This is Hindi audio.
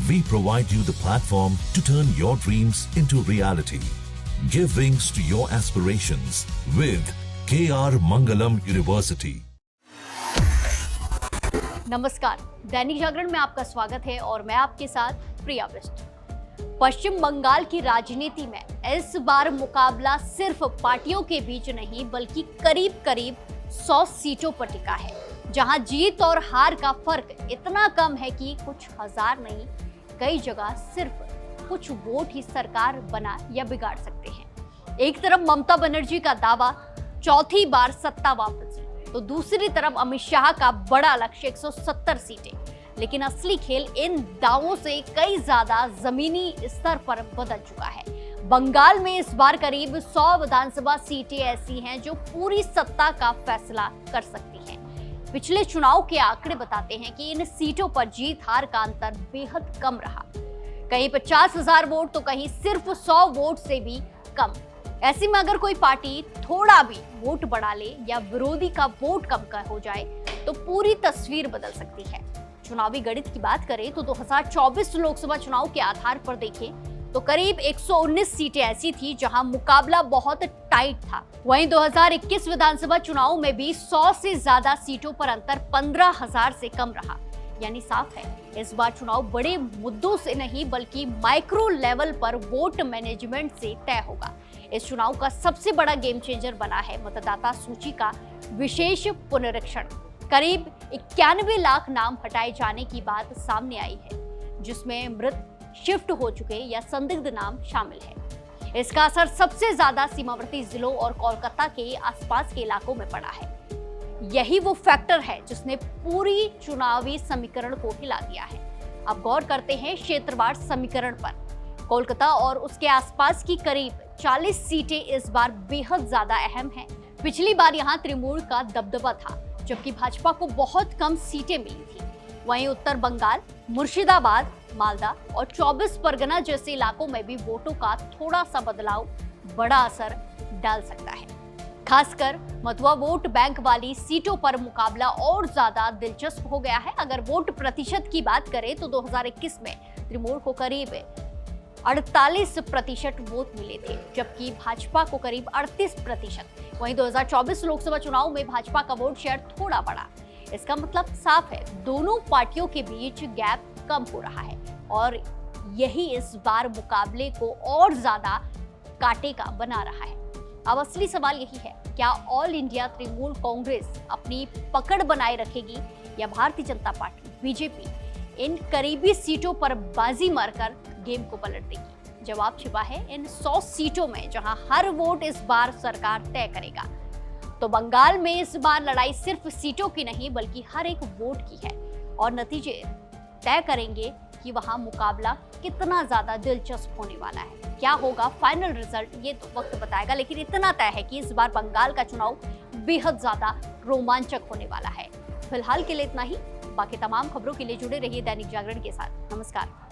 We provide you the platform to turn your dreams into reality. Give wings to your aspirations with KR Mangalam University. नमस्कार, दैनिक जागरण में आपका स्वागत है और मैं आपके साथ प्रिया बिष्ट। पश्चिम बंगाल की राजनीति में इस बार मुकाबला सिर्फ पार्टियों के बीच नहीं बल्कि करीब करीब 100 सीटों पर टिका है, जहां जीत और हार का फर्क इतना कम है कि कुछ हजार नहीं, कई जगह सिर्फ कुछ वोट ही सरकार बना या बिगाड़ सकते हैं। एक तरफ ममता बनर्जी का दावा चौथी बार सत्ता वापसी, तो दूसरी तरफ अमित शाह का बड़ा लक्ष्य 170 सीटें। लेकिन असली खेल इन दावों से कई ज्यादा जमीनी स्तर पर बदल चुका है। बंगाल में इस बार करीब 100 विधानसभा सीटें ऐसी हैं जो पूरी सत्ता का फैसला कर सकती हैं। पिछले चुनाव के आंकड़े बताते हैं कि इन सीटों पर जीत हार का अंतर बेहद कम रहा, कहीं 50,000 वोट तो कहीं सिर्फ 100 वोट से भी कम। ऐसे में अगर कोई पार्टी थोड़ा भी वोट बढ़ा ले या विरोधी का वोट कम हो जाए तो पूरी तस्वीर बदल सकती है। चुनावी गणित की बात करें तो 2024 लोकसभा चुनाव के आधार पर देखें तो करीब 119 सीटें ऐसी थी जहां मुकाबला बहुत टाइट था। वहीं 2021 विधानसभा चुनाव में भी 100 से ज्यादा सीटों पर अंतर 15,000 से कम रहा। यानी साफ है, इस बार चुनाव बड़े मुद्दों से नहीं बल्कि माइक्रो लेवल पर वोट मैनेजमेंट से तय होगा। इस चुनाव का सबसे बड़ा गेम चेंजर बना है मतदाता सूची का विशेष पुनरीक्षण। करीब 91 लाख नाम हटाए जाने की बात सामने आई है, जिसमें मृत, शिफ्ट हो चुके या संदिग्ध नाम शामिल है। इसका असर सबसे ज्यादा सीमावर्ती जिलों और कोलकाता के आसपास के इलाकों में पड़ा है। यही वो फैक्टर है जिसने पूरी चुनावी समीकरण को हिला दिया है। अब गौर करते हैं क्षेत्रवार समीकरण पर। कोलकाता और उसके आसपास की करीब 40 सीटें इस बार बेहद ज्यादा अहम हैं। पिछली बार यहां तृणमूल का दबदबा था, जबकि भाजपा को बहुत कम सीटें मिली थी। वहीं उत्तर बंगाल, मुर्शिदाबाद, मालदा और 24 परगना जैसे इलाकों में भी वोटों का थोड़ा सा बदलाव बड़ा असर डाल सकता है। खासकर मथुरा वोट बैंक वाली सीटों पर मुकाबला और ज्यादा दिलचस्प हो गया है। अगर वोट प्रतिशत की बात करें तो 2021 में तृणमूल को करीब 48% वोट मिले थे, जबकि भाजपा को करीब 38%। वहीं 2024 लोकसभा चुनाव में भाजपा का वोट शेयर थोड़ा बढ़ा। इसका मतलब साफ है, दोनों पार्टियों के बीच गैप कम हो रहा है और यही इस बार मुकाबले को और ज्यादा कांटे का बना रहा है। अब असली सवाल यही है, क्या ऑल इंडिया तृणमूल कांग्रेस अपनी पकड़ बनाए रखेगी या Bharatiya Janata party BJP in करीबी सीटों पर बाजी मारकर गेम को पलट देगी? जवाब छिपा है इन 100 सीटों में, जहां हर वोट इस बार सरकार तय करेगा। तो बंगाल में इस बार लड़ाई सिर्फ सीटों की नहीं बल्कि हर एक वोट की है और नतीजे तय करेंगे कि वहां मुकाबला कितना ज्यादा दिलचस्प होने वाला है। क्या होगा फाइनल रिजल्ट, ये तो वक्त बताएगा, लेकिन इतना तय है कि इस बार बंगाल का चुनाव बेहद ज्यादा रोमांचक होने वाला है। फिलहाल के लिए इतना ही। बाकी तमाम खबरों के लिए जुड़े रहिए दैनिक जागरण के साथ। नमस्कार।